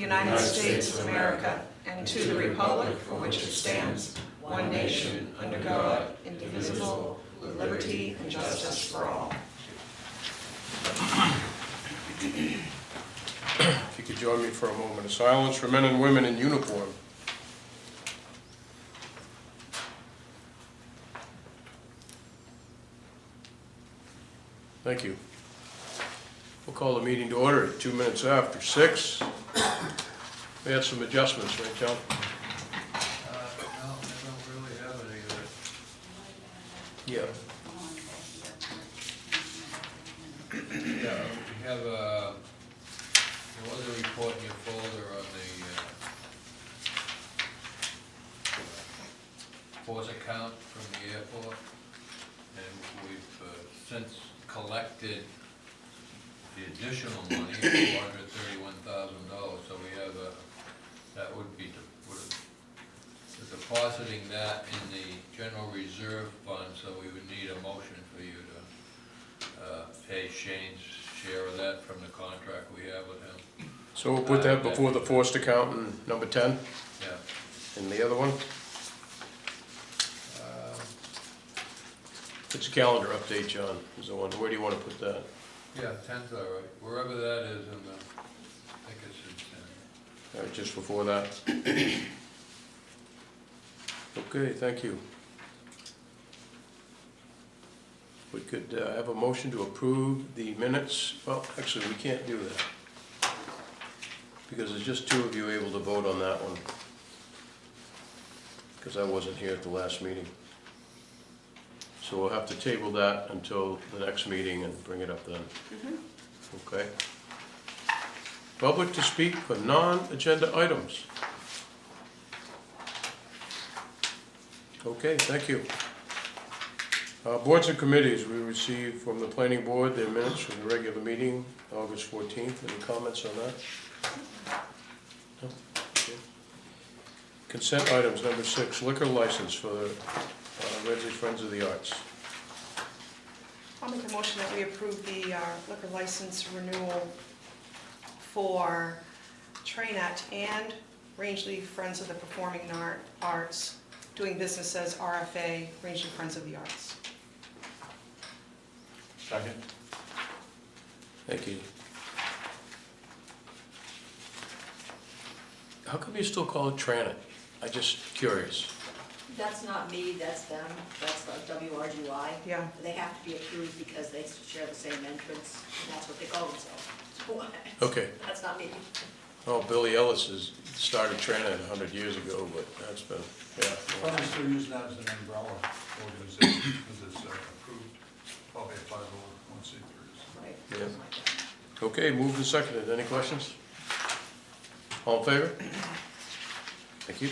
United States of America and to the republic for which it stands, one nation, under God, indivisible, with liberty and justice for all. If you could join me for a moment of silence for men and women in uniform. Thank you. We'll call the meeting to order at 2 minutes after 6. We had some adjustments, right, John? No, I don't really have any of it. Yeah. Yeah, we have there was a report in your folder on the force account from the airport, and we've since collected the additional money, $431,000. So we have that would be we're depositing that in the general reserve fund. So we would need a motion for you to pay Shane's share of that from the contract we have with him. So we'll put that before the forced account in number 10, Yeah. and the other one? It's a calendar update, John, is the one. Where do you want to put that? Yeah, 10's all right. Wherever that is in the, I think it's in 10. All right, just before that. Okay, thank you. We could have a motion to approve the minutes. Well, actually, we can't do that, because there's just 2 of you able to vote on that one, because I wasn't here at the last meeting. So we'll have to table that until the next meeting and bring it up then. Okay. Public to speak for non-agenda items. Okay, thank you. Boards and committees, we received from the planning board their minutes from the regular meeting, August 14th. Any comments on that? No? Okay. Consent items, number 6, liquor license for the Rangeley Friends of the Arts. I'll make a motion that we approve the liquor license renewal for Trainette and Rangeley Friends of the Performing Arts, doing business as RFA, Rangeley Friends of the Arts. Second. Thank you. How come you still call it Trainette? I'm just curious. That's not me, that's them, that's WRGY. Yeah. They have to be approved because they share the same entrance, and that's what they call themselves. Okay. That's not me. Oh, Billy Ellis has started Trainette 100 years ago, but that's been, yeah. Probably still use that as an umbrella organization because it's approved, probably a 501c3s. Right. Yeah. something like that. Okay, moved and seconded. Any questions? All in favor? Thank you.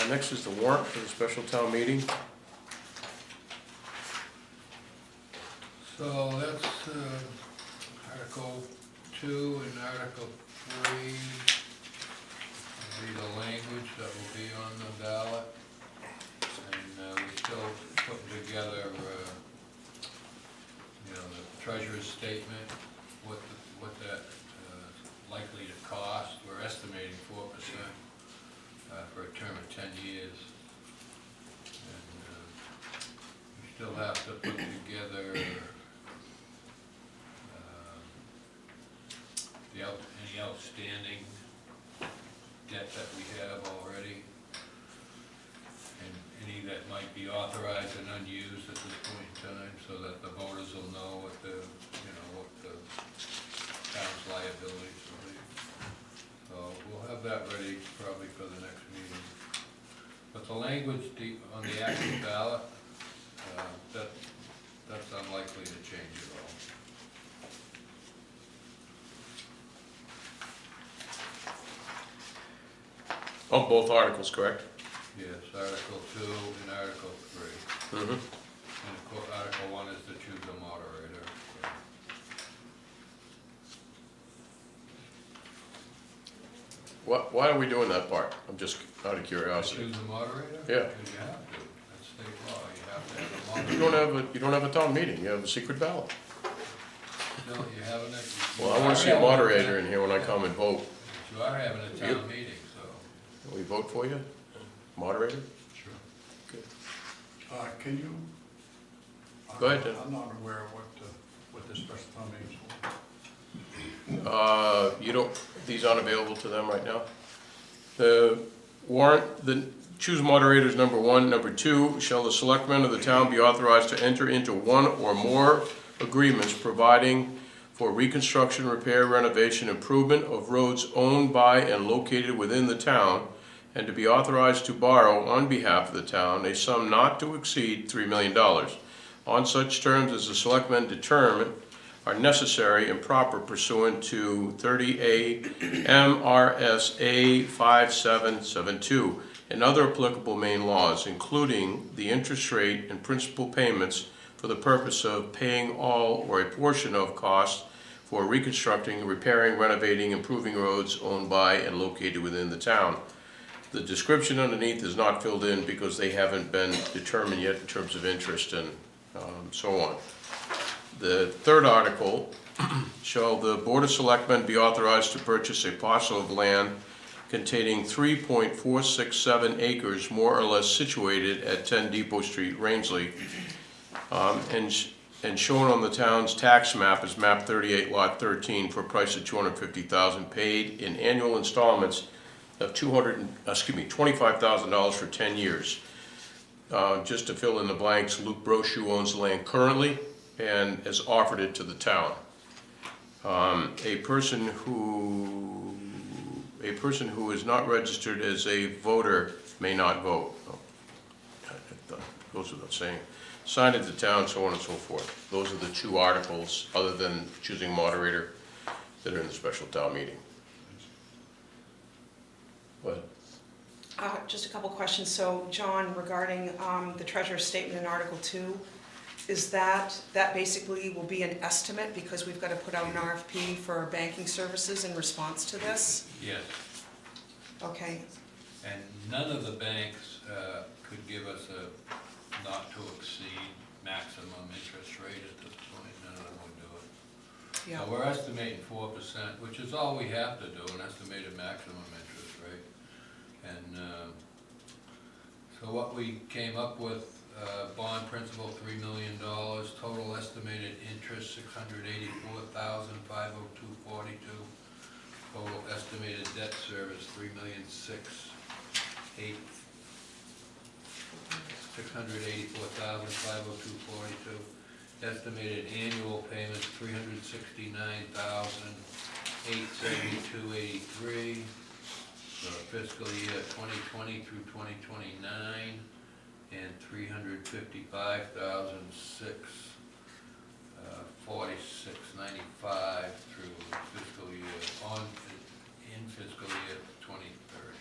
Next is the warrant for the special town meeting. So that's Article 2 and Article 3. Read the language that will be on the ballot. And we're still putting together, the treasurer's statement, what that likely to cost. We're estimating 4% for a term of 10 years. And we still have to put together any outstanding debt that we have already, and any that might be authorized and unused at this point in time, so that the voters will know what the town's liabilities will be. So we'll have that ready probably for the next meeting. But the language on the actual ballot, that's unlikely to change at all. On both articles, correct? Yes, Article 2 and Article 3. Mm-hmm. And of course, Article 1 is to choose a moderator. Why are we doing that part? I'm just out of To curiosity. choose a moderator? Yeah. Because you have to. That's state law. You have to have a moderator. You don't have a town meeting, you have a secret ballot. No, you're having a. Well, I wanna see a moderator in here when I come and vote. You are having a town meeting, so. Can we vote for you? Moderator? Sure. Good. Can you? Go ahead, Dan. I'm not aware of what this special town meeting is for. You don't, these aren't available to them right now? The warrant, choose moderators number 1. Number 2, shall the selectmen of the town be authorized to enter into one or more agreements providing for reconstruction, repair, renovation, improvement of roads owned by and located within the town, and to be authorized to borrow on behalf of the town a sum not to exceed $3 million, on such terms as the selectmen determine are necessary and proper pursuant to 30A MRSA 5772 and other applicable Maine laws, including the interest rate and principal payments for the purpose of paying all or a portion of costs for reconstructing, repairing, renovating, improving roads owned by and located within the town. The description underneath is not filled in because they haven't been determined yet in terms of interest and so on. The third article, shall the Board of Selectmen be authorized to purchase a parcel of land containing 3.467 acres, more or less situated at 10 Depot Street, Rangeley, and shown on the town's tax map as map 38, lot 13, for a price of $250,000, paid in annual installments of $25,000 for 10 years. Just to fill in the blanks, Luke Brochu owns the land currently and has offered it to the town. A person who is not registered as a voter may not vote. Goes without saying. Signed at the town, so on and so forth. Those are the 2 articles, other than choosing moderator, that are in the special town meeting. What? Just a couple questions. So, John, regarding the treasurer's statement in Article 2, is that basically will be an estimate because we've got to put out an RFP for banking services in response to this? Yes, Okay, and none of the banks could give us a not to exceed maximum interest rate at this point. None of them would do it. yeah. So we're estimating 4%, which is all we have to do, an estimated maximum interest rate. And so what we came up with, bond principal $3 million, total estimated interest $684,502.42, total estimated debt service $684,502.42, estimated annual payments $369,872.83 for fiscal year 2020 through 2029, and $355,646.95 through fiscal year in fiscal year 2030.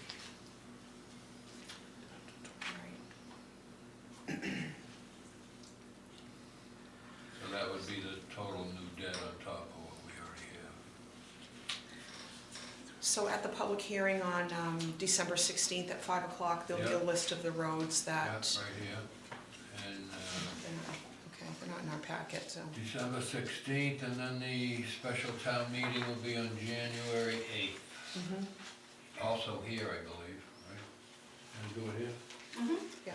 So that would be the total new debt on top of what we already have. So at the public hearing on December 16th at 5 o'clock, there'll be a Yeah. list of the roads Yeah, that, right here. And they're not in our packet, so. December 16th, and then the special town meeting will be on January 8th. Mhm. Also here, I believe, right? And do it here? Yeah.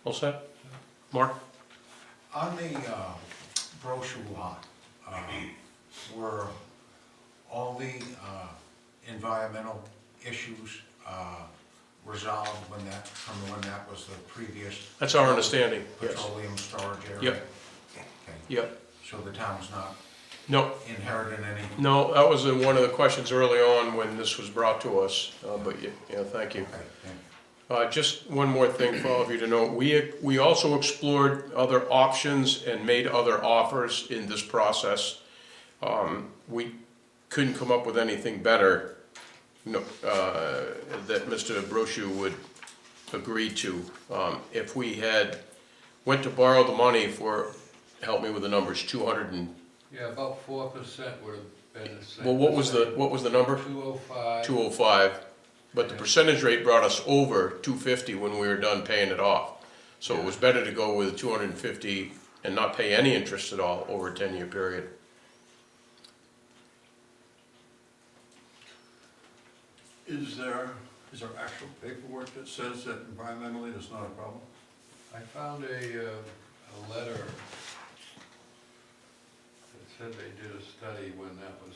All set? Mark? On the brochure lot, were all the environmental issues resolved when that was the previous That's our understanding, yes. petroleum storage area? Yep. Okay. Yep. So the town's not No, inheriting any? no, that was one of the questions early on when this was brought to us, but yeah, thank you. Okay, thank you. Just one more thing for all of you to know. We also explored other options and made other offers in this process. We couldn't come up with anything better that Mr. Brochu would agree to. If we had went to borrow the money for, help me with the numbers, 200 and, Yeah, about 4% would have been the same. well, what was the number? 205. 205. But the percentage rate brought us over 250 when we were done paying it off. So it was better to go with 250 and not pay any interest at all over a 10-year period. Is there actual paperwork that says that environmentally there's not a problem? I found a letter that said they did a study when that was,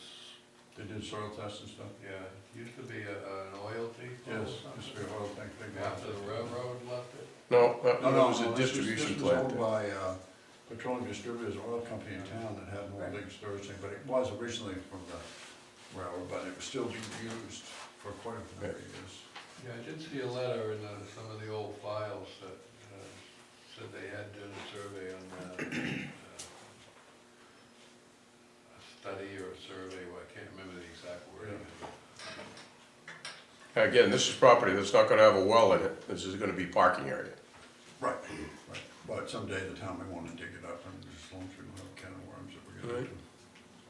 They did soil tests and stuff? yeah, it used to be an oil depot or Yes, something. used to be a oil tank thing. After the railroad left it. No, No, it no, was a no, distribution this was plant. owned by Petroleum Distributors, an oil company in town that had more big storage thing, but it was originally from the railroad, but it was still being used for quite a number of years. Yeah, I did see a letter in some of the old files that said they had done a survey on a study or a survey, well, I can't remember the exact wording. Again, this is property that's not gonna have a well in it, this is gonna be parking area. Right, right, but someday the town may want to dig it up, and as long as we don't have a can of worms that we're gonna Right. do.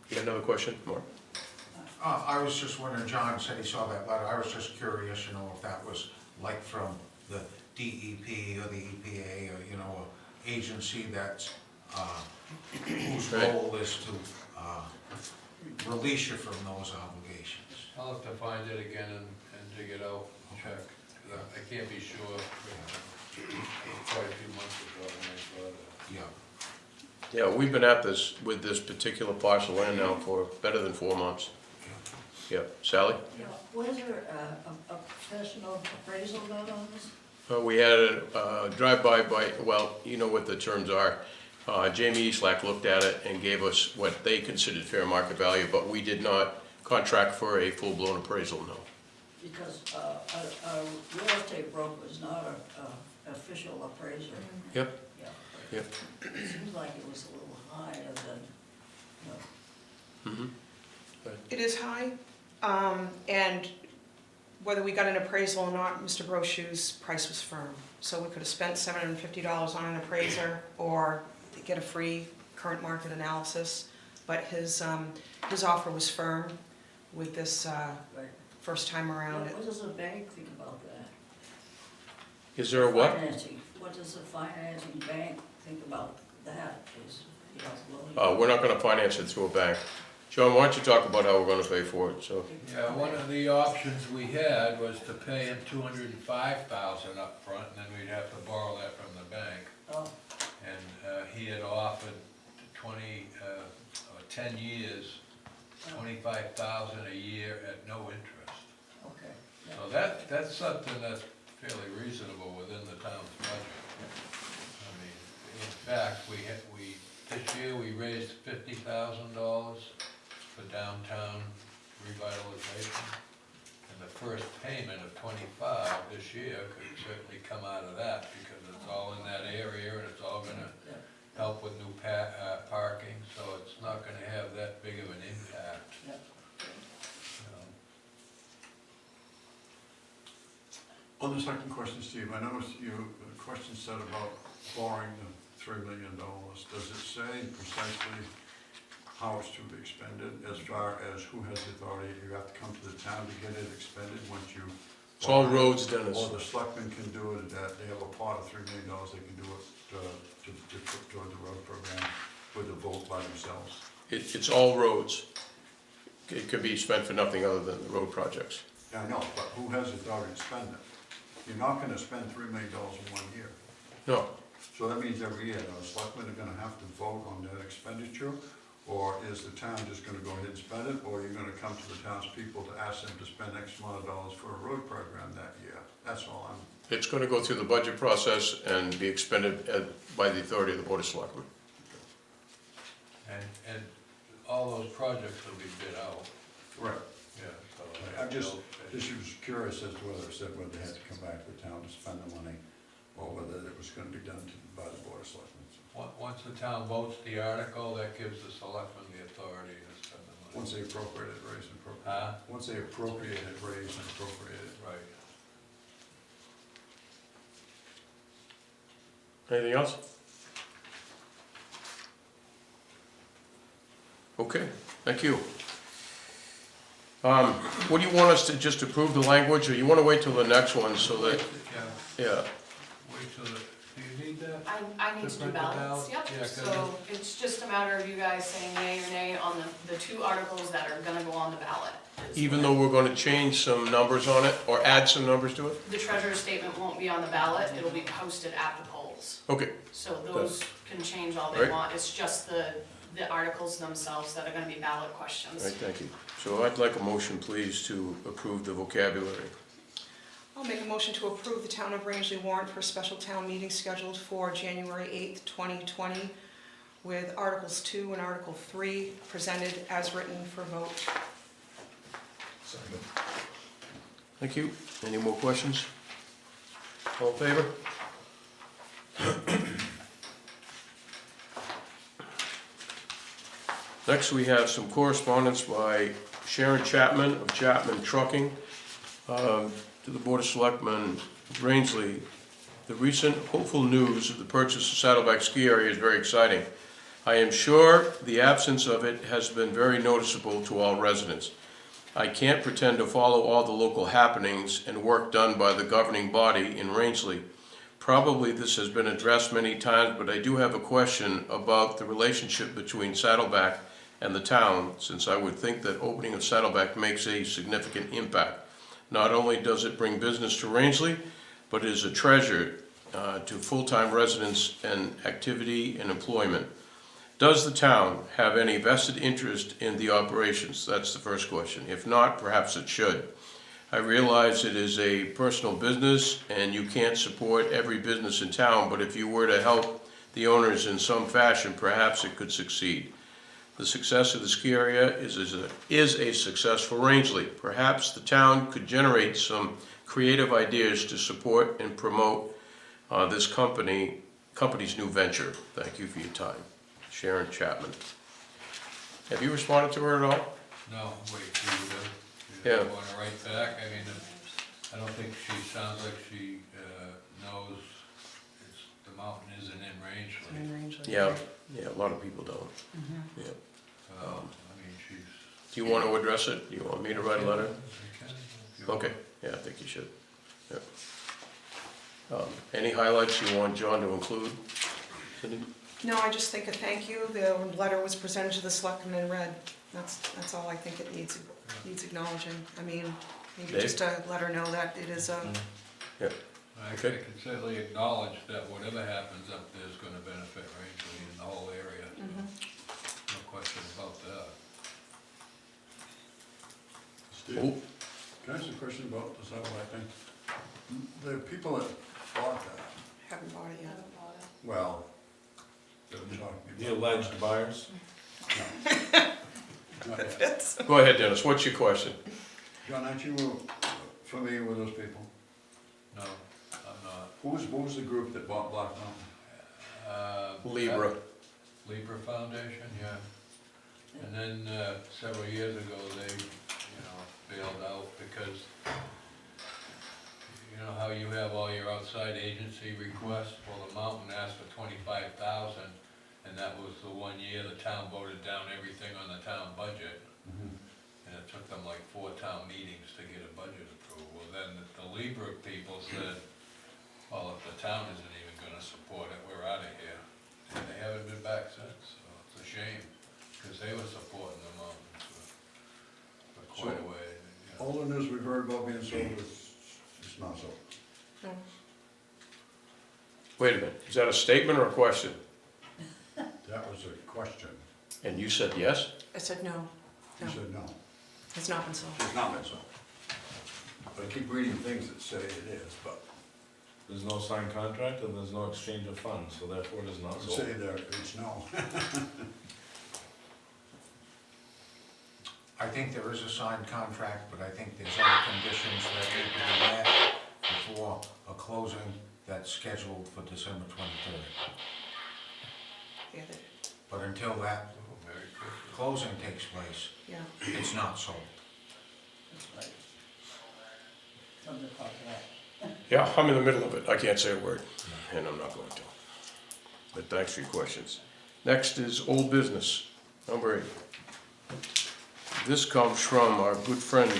You got another question, Mark? I was just wondering, John said he saw that letter, I was just curious, you know, if that was like from the DEP or the EPA, or, you know, an agency that's, whose Right. role is to, release you from those obligations. I'll have to find it again and dig it out and check. 'Cause I can't be sure. Quite a few months ago when I saw that. Yeah, Yeah, we've been at this, with this particular parcel land now for better than 4 months. yeah. Yeah, Sally? Yeah, was there a professional appraisal done on this? We had a drive-by well, you know what the terms are. Jamie Eastlack looked at it and gave us what they considered fair market value, but we did not contract for a full-blown appraisal, no. Because a real estate broker is not an official appraiser. Yep, Yeah. yep. It seems like it was a little higher than, you know. It is high, and whether we got an appraisal or not, Mr. Brochu's price was firm. So we could have spent $750 on an appraiser or get a free current market analysis, but his offer was firm with this Right. first time around. What does the bank think about that? Is there a what? Financing. What does the financing bank think about that? Is, you know, We're not gonna finance it through a bank. John, why don't you talk about how we're gonna pay for it, so. Yeah, one of the options we had was to pay him $205,000 up front, and then we'd have to borrow that from the bank. Oh, And he had offered 10 years, $25,000 a year at no interest. okay. Yeah. So that's something that's fairly reasonable within the town's budget. I mean, in fact, this year we raised $50,000 for downtown revitalization. And the first payment of $25 this year could certainly come out of that because it's all in that area and it's all gonna Yeah. help with new parking, so it's not gonna have that big of an impact. Yeah. You know. On the second question, Steve, I noticed the question said about borrowing the $3 million. Does it say precisely how it's to be expended as far as who has the authority? You have to come to the town to get it expended once you. It's all roads, Dennis. Or the selectmen can do it, that they have a pot of $3 million, they can do it to put toward the road program with a vote by themselves. It's all roads. It could be spent for nothing other than the road projects. Yeah, I know, but who has the authority to spend it? You're not gonna spend $3 million in 1 year. No, So that means every year, the selectmen are gonna have to vote on that expenditure? Or is the town just gonna go ahead and spend it, or you're gonna come to the townspeople to ask them to spend X amount of dollars for a road program that year? That's all I'm, it's gonna go through the budget process and be expended by the authority of the Board of Selectmen. And all those projects will be bid out, right. yeah, so. I'm just was curious as to whether it said whether they had to come back to the town to spend the money, or whether it was gonna be done by the Board of Selectmen. Once the town votes the article, that gives the selectmen the authority to spend the money. Once they appropriate it, raise and appropriate. Huh? Once they appropriate it, raise and appropriate it. Right. Anything else? Okay, thank you. What do you want us to just approve the language, or you wanna wait till the next one so that, Yeah, yeah, wait till Do you need that? I need to do print the ballots, ballot? yep, Yeah, so it's just a matter of you guys saying yea or nay on the two articles that are gonna go on the ballot. Even though we're gonna change some numbers on it, or add some numbers to it? The treasurer's statement won't be on the ballot, it'll be posted at the polls. Okay, So those can change all they Right. want, it's just the articles themselves that are gonna be ballot all questions. right, thank you. So I'd like a motion, please, to approve the vocabulary. I'll make a motion to approve the Town of Rangeley warrant for a special town meeting scheduled for January 8th, 2020, with Articles 2 and Article 3 presented as written for vote. Thank you. Any more questions? All in favor? Next, we have some correspondence by Sharon Chapman of Chapman Trucking to the Board of Selectmen, Rangeley. The recent hopeful news of the purchase of Saddleback Ski Area is very exciting. I am sure the absence of it has been very noticeable to all residents. I can't pretend to follow all the local happenings and work done by the governing body in Rangeley. Probably this has been addressed many times, but I do have a question about the relationship between Saddleback and the town, since I would think that opening of Saddleback makes a significant impact. Not only does it bring business to Rangeley, but it is a treasure to full-time residents and activity and employment. Does the town have any vested interest in the operations? That's the first question. If not, perhaps it should. I realize it is a personal business and you can't support every business in town, but if you were to help the owners in some fashion, perhaps it could succeed. The success of the ski area is a success for Rangeley. Perhaps the town could generate some creative ideas to support and promote this company's new venture. Thank you for your time. Sharon Chapman. Have you responded to her at all? No, wait, Yeah. you wanna write back? I mean, I don't think she sounds like she knows the mountain isn't in Rangeley. Yeah, a lot of people don't. Yeah. I mean, she's. Do you want to address it? Do you want me to write a letter? You can, if you want. Okay, yeah, I think you should. Yeah. Any highlights you want John to include? Cindy? No, I just think a thank you. The letter was presented to the selectmen and read. That's all I think it needs acknowledging. I mean, maybe Dave? just to let her know that it is a, I Okay. can certainly acknowledge that whatever happens up there is gonna benefit Rangeley and the whole area. No question about that. Steve, Oh, can I ask a question about the satellite thing? The people that bought that, haven't bought it yet. well, they're talking about. The alleged buyers? Not yet. go ahead, Dennis, what's your question? John, aren't you familiar with those people? No, I'm not. What was the group that bought Black Mountain? Libra. Libra Foundation, yeah. And then, several years ago, they, bailed out because, you know how you have all your outside agency requests? Well, the mountain asked for $25,000, and that was the 1 year the town voted down everything on the town budget. And it took them like 4 town meetings to get a budget approval. Then the Libra people said, well, if the town isn't even gonna support it, we're out of here. And they haven't been back since, so it's a shame, because they were supporting the mountain for quite a way. All the news we've heard about being sold is, it's not sold. No. Wait a minute, is that a statement or a question? That was a question. And you said yes? I said no. You No, said no. it's not been sold. It's not been sold. But I keep reading things that say it is, but There's no signed contract and there's no exchange of funds, so therefore it is not say sold. there, it's no. I think there is a signed contract, but I think there's other conditions that need to be met before a closing that's scheduled for December 23rd. Yeah, But until that Oh, very quickly. closing takes place, yeah. it's not sold. That's right. Something to talk about. Yeah, I'm in the middle of it, I can't say a word, and I'm not going to. But thanks for your questions. Next is old business, number 8. This comes from our good friend,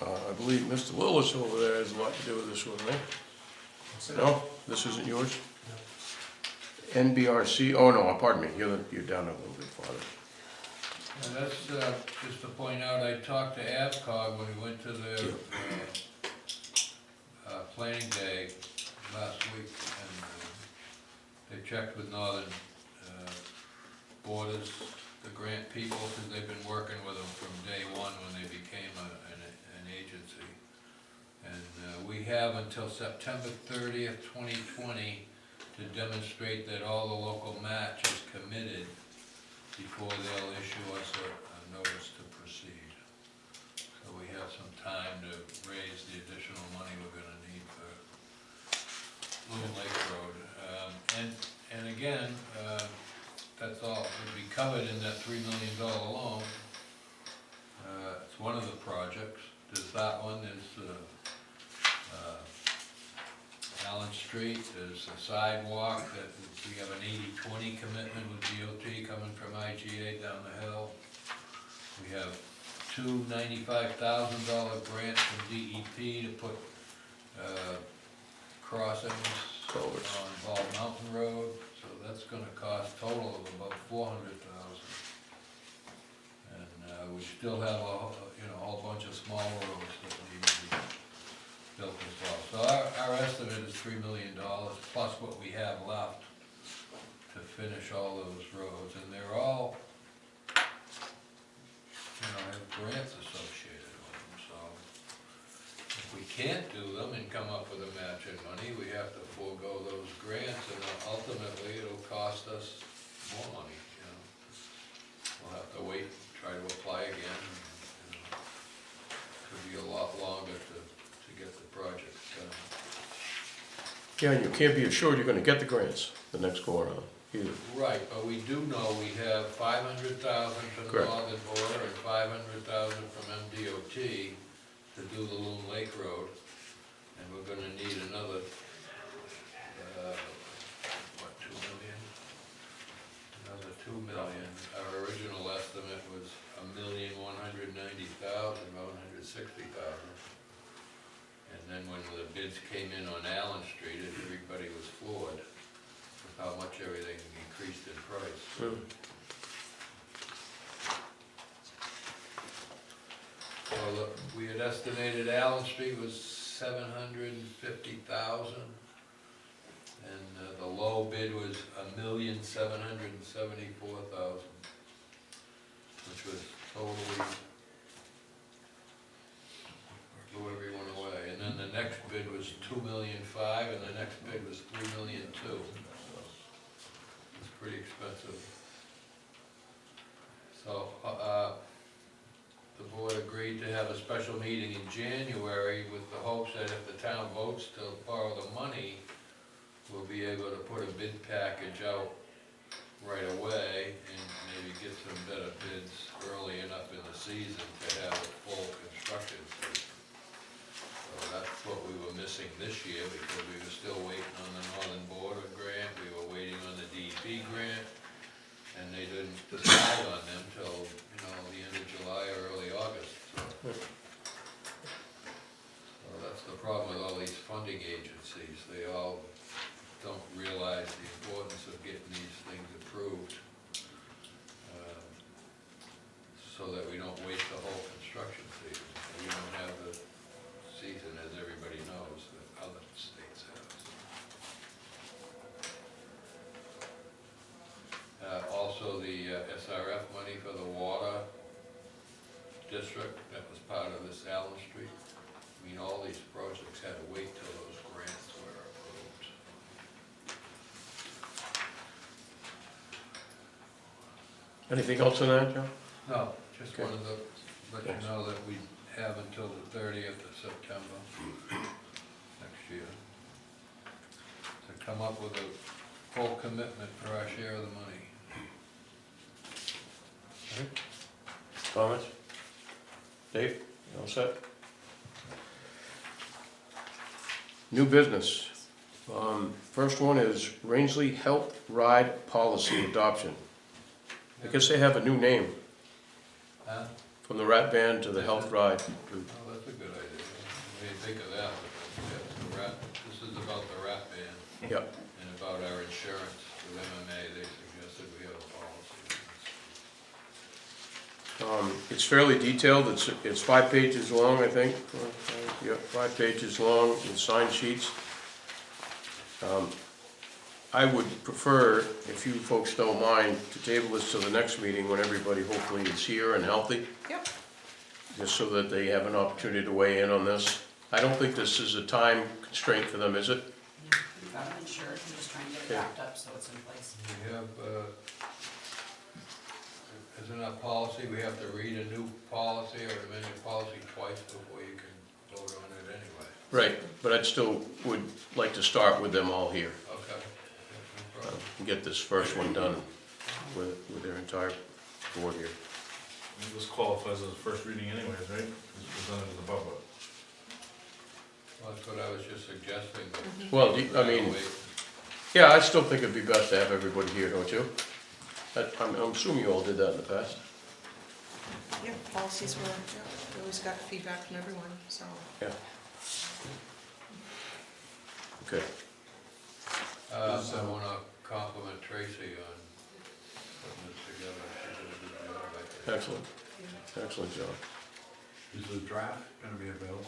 I believe Mr. Lillis over there has a lot to do with this one, right? No, this isn't yours? NBRC, oh no, pardon me, you're down a little bit farther. And that's, just to point out, I talked to AvCog when we went to their, planning day last week, and, they checked with Northern, Borders, the grant people, because they've been working with them from day one when they became an agency. And, we have until September 30th, 2020 to demonstrate that all the local match is committed before they'll issue us a notice to proceed. So we have some time to raise the additional money we're gonna need for Loon Lake Road. And again, that's all, would be covered in that $3 million loan. It's one of the projects. There's that one, there's Allen Street, there's a sidewalk that we have an 80-20 commitment with DOT coming from IGA down the hill. We have two $95,000 grants from DEP to put crossings Culverts. on Bald Mountain Road, so that's gonna cost total of about $400,000. And we still have a whole bunch of small roads that need to be built as well. So our estimate is $3 million plus what we have left to finish all those roads, and they're all, have grants associated with them, so if we can't do them and come up with a match in money, we have to forego those grants, and ultimately it'll cost us more money, We'll have to wait, try to apply again, could be a lot longer to get the project done. Yeah, and you can't be assured you're gonna get the grants the next go around either. Right, but we do know we have $500,000 from the Correct. Northern Border and $500,000 from MDOT to do the Loon Lake Road, and we're gonna need another, $2 million? Another $2 million. Our original estimate was $1,190,000, about $160,000. And then when the bids came in on Allen Street, everybody was floored with how much everything increased in price. Well, look, we had estimated Allen Street was $750,000, and the low bid was $1,774,000, which was totally blew everyone away. And then the next bid was $2,500,000, and the next bid was $3,200,000. It's pretty expensive. So, the board agreed to have a special meeting in January with the hopes that if the town votes to borrow the money, we'll be able to put a bid package out right away and maybe get some better bids early enough in the season to have a full construction season. So that's what we were missing this year because we were still waiting on the Northern Border grant, we were waiting on the DEP grant, and they didn't decide on them till, the end of July or early August. So that's the problem with all these funding agencies. They all don't realize the importance of getting these things approved, so that we don't waste the whole construction season. We don't have the season, as everybody knows, that other states have. Also, the SRF money for the water district, that was part of this Allen Street. All these projects had to wait till those grants were approved. Anything else on that, Joe? No, just Okay. wanted to let you Thanks. know that we have until the 30th of September next year to come up with a full commitment for our share of the money. Comments? Dave, you all set? New business. First one is Rangeley Health Ride Policy Adoption. I guess they have a new name, Huh? from the rat van to the health ride. Oh, that's a good idea. I didn't think of that, but yeah, the rat, this is about the rat ban Yep, and about our insurance. MMA, they suggested we have a policy. It's fairly detailed, it's 5 pages long, I think. Yeah, 5 pages long with sign sheets. I would prefer, if you folks don't mind, to table this to the next meeting when everybody hopefully is here and healthy, Yep. just so that they have an opportunity to weigh in on this. I don't think this is a time constraint for them, is it? We've got it insured, I'm just trying to get it Yeah. wrapped up so it's in place. We have, isn't that policy, we have to read a new policy or amend a policy twice before you can vote on it anyway? Right, but I'd still would like to start with them all here, Okay. No problem. and get this first one done with their entire board here. This qualifies as a first reading anyways, right? It's presented to the public. Well, that's what I was just suggesting. but- Well, I mean, yeah, I still think it'd be best to have everybody here, don't you? I'm assuming you all did that in the past. Yeah, policies were, yeah, we always got feedback from everyone, so. Yeah. Okay. I wanna compliment Tracy on putting this together. She did a good job, I think. Excellent, excellent job. Is the draft gonna be available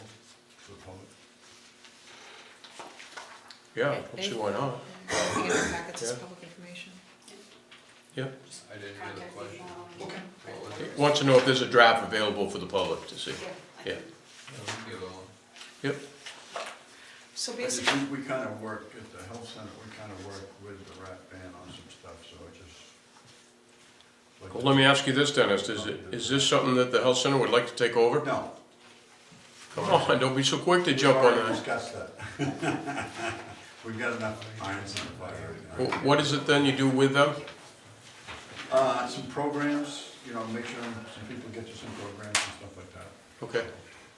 to the public? Yeah, I don't see why not. Anything in the packets is Yeah. public information. I didn't hear the question. What was it? Wants to know if there's a draft available for the public to see. Yeah. Yeah, we can give it on. Yep. So basically, We kind of work, at the health center, we kind of work with the rat band on some stuff, so it just. like- Well, let me ask you this, Dennis, is this something that the health center would like to take over? No. Come on, don't be so quick to jump on We've already that. discussed that. We've got enough irons in the fire. What is it then you do with them? Some programs, you know, make sure some people get to some programs and stuff like that. Okay.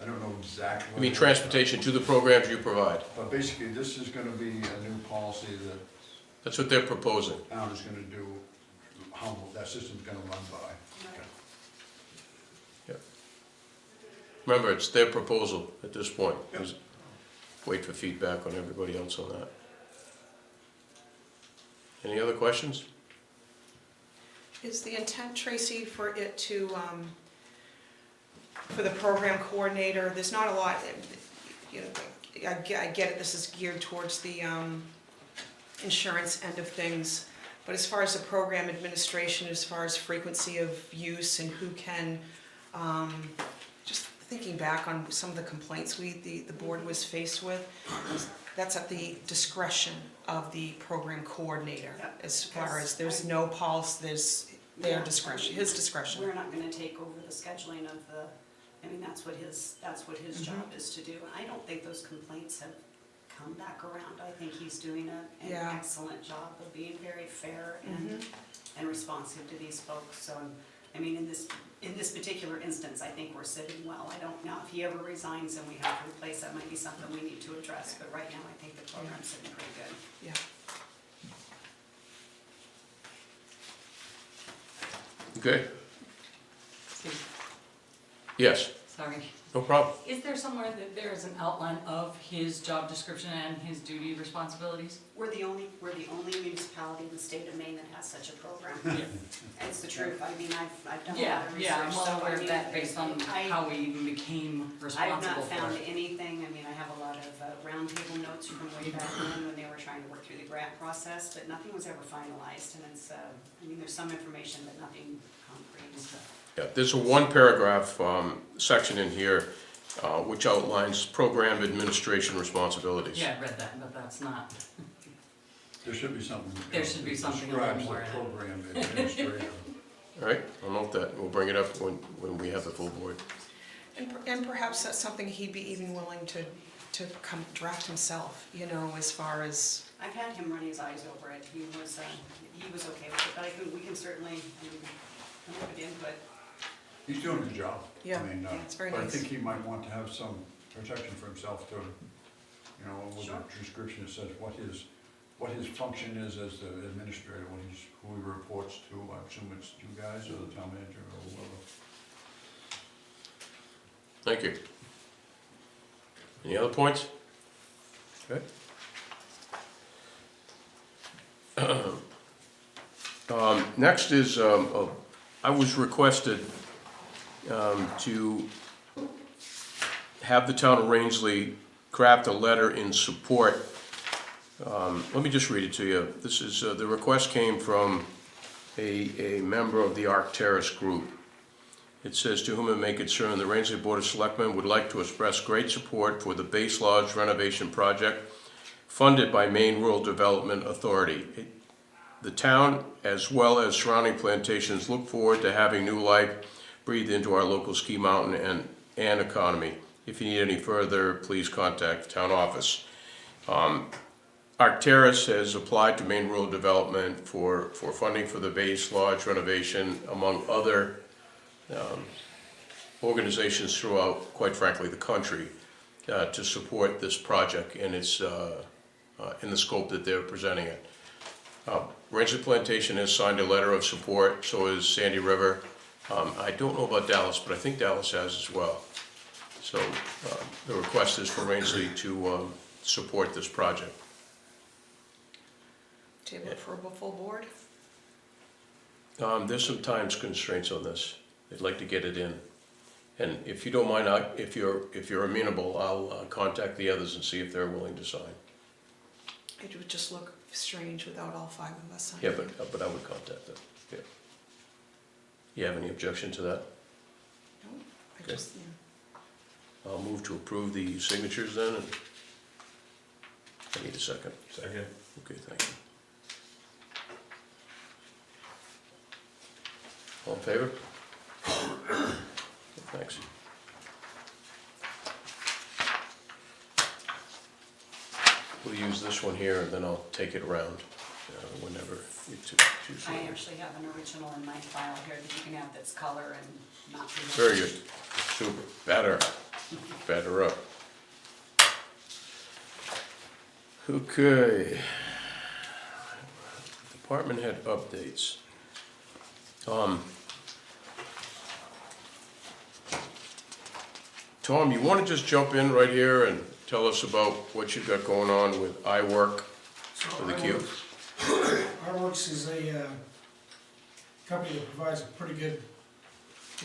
I don't know exactly. I what mean, it is, transportation to the programs you provide. But basically, this is gonna be a new policy that That's what they're proposing. town is gonna do, how that system's gonna run by. Remember, it's their proposal at this point. Yep. Just wait for feedback on everybody else on that. Any other questions? is the intent, Tracy, for it to, for the program coordinator, there's not a lot, you know, I get it, this is geared towards the insurance end of things, but as far as the program administration, as far as frequency of use and who can, just thinking back on some of the complaints the board was faced with, that's at the discretion of the program coordinator. Yep, As far as, because there's no policy, there's their Yeah, discretion, his discretion. We're not gonna take over the scheduling of the, I mean, that's what his job is to do. And I don't think those complaints have come back around. I think he's doing an Yeah. excellent job of being very fair Mhm. and responsive to these folks. So, I mean, in this particular instance, I think we're sitting well. I don't know if he ever resigns and we have to replace, that might be something we need to address. But right now, I think the program's sitting pretty good. Yeah. Okay, Steve, yes, sorry. no problem. Is there somewhere that there is an outline of his job description and his duty responsibilities? We're the only municipality in the state of Maine that has such a program. It's the truth. I mean, I've done a lot of research. Yeah, I'm well so I aware of mean, that based on I- how we even became I've responsible not for found it. anything, I mean, I have a lot of roundtable notes from way back when they were trying to work through the grant process, but nothing was ever finalized, and it's, I mean, there's some information, but nothing concrete. Yeah, there's a one-paragraph section in here which outlines program administration responsibilities. Yeah, I read that, but that's not, There should be something. There should be something a little more in it. Describes the program administrator. All right, I'll note that, we'll bring it up when we have the full board. And perhaps that's something he'd be even willing to come draft himself, you know, as far as, I've had him run his eyes over it, he was okay with it, but we can certainly, come up with input. He's doing a good job. Yeah, I mean, yeah, it's very but I nice. think he might want to have some protection for himself too. You know, with Sure. the description, it says what his function is as the administrator, who he reports to. I assume it's you guys or the town manager or whoever. Thank you. Any other points? Okay. Next is, I was requested to have the town of Rangeley craft a letter in support. Let me just read it to you. This is, the request came from a member of the Arc Terrace group. It says, "To whom it may concern, the Rangeley Board of Selectmen would like to express great support for the Base Lodge renovation project funded by Maine Rural Development Authority. The town, as well as surrounding plantations, look forward to having new life breathed into our local ski mountain and economy. If you need any further, please contact the town office." Arc Terrace has applied to Maine Rural Development for funding for the Base Lodge renovation, among other organizations throughout, quite frankly, the country, to support this project and its in the scope that they're presenting it. Rangeley Plantation has signed a letter of support, so is Sandy River. I don't know about Dallas, but I think Dallas has as well. So the request is for Rangeley to support this project. Table it for a full board? There's some time constraints on this. They'd like to get it in. And if you don't mind, if you're amenable, I'll contact the others and see if they're willing to sign. It would just look strange without all 5 of us signing. Yeah, but I would contact them, yeah. You have any objection to that? No, I Okay. just, yeah. I'll move to approve the signatures then, and I need a second. Second. Okay, thank you. All in favor? Thanks. We'll use this one here, and then I'll take it around whenever you choose. I actually have an original in my file here that you can have that's color and not. Very good. Super. Better up. Okay. Department head updates. Tom, you want to just jump in right here and tell us about what you've got going on with iWork for the Q? iWorks is a company that provides a pretty good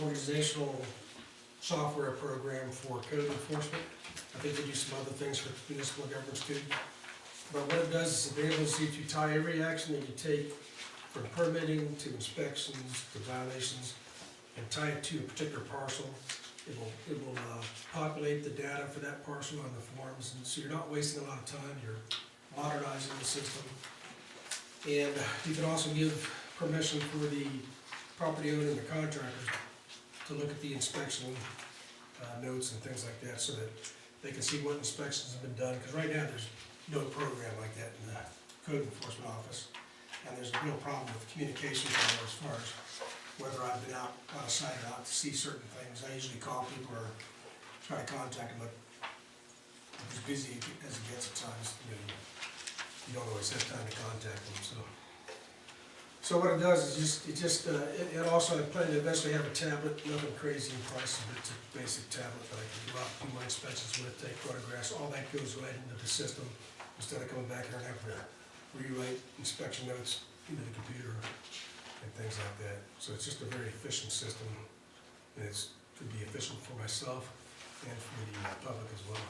organizational software program for code enforcement. I think they do some other things for municipal governments too. But what it does is it enables you to tie every action that you take, from permitting to inspections to violations, and tie it to a particular parcel. It will populate the data for that parcel on the forms, and so you're not wasting a lot of time, you're modernizing the system. And you can also give permission for the property owner and the contractors to look at the inspection notes and things like that, so that they can see what inspections have been done, because right now there's no program like that in the code enforcement office. And there's a real problem with communication as far as whether I've been out on a site or not to see certain things. I usually call people or try to contact them, but as busy as it gets at times, you don't always have time to contact them, so. So what it does is it also, I plan to eventually have a tablet, nothing crazy in price, but it's a basic tablet that I can go out and do my inspections with, take photographs, all that goes right into the system, instead of coming back here and having to rewrite inspection notes into the computer and things like that. So it's just a very efficient system, and it's to be efficient for myself and for the public as well.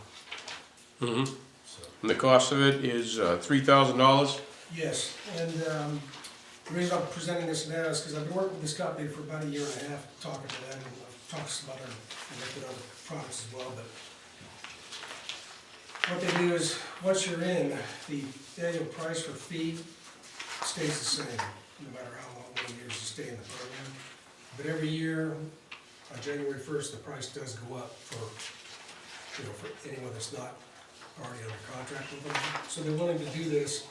Mm-hmm. So. And the cost of it is $3,000? Yes, and the reason I'm presenting this now is because I've been working with this company for about 1.5 years, talking to them, and I've talked to some other, looked at other products as well, but what they do is, once you're in, the annual price for fee stays the same, no matter how long, many years you stay in the program. But every year, on January 1st, the price does go up for anyone that's not already under contract with them. So they're willing to do this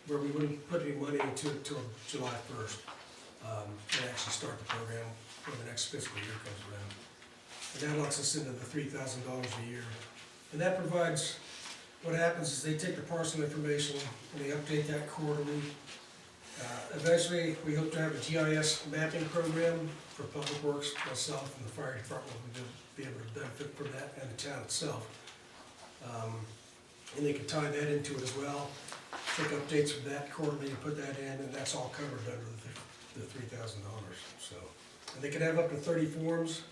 where we wouldn't put any money into it till July 1st, and actually start the program when the next fiscal year comes around. And that locks us into the $3,000 a year. And that provides, what happens is they take the parcel information and they update that quarterly. Eventually, we hope to have a GIS mapping program for Public Works, myself, and the fire department will be able to benefit from that, and the town itself. And they can tie that into it as well, take updates from that quarterly and put that in, and that's all covered under the the $3,000, so. And they can have up to 30 forms,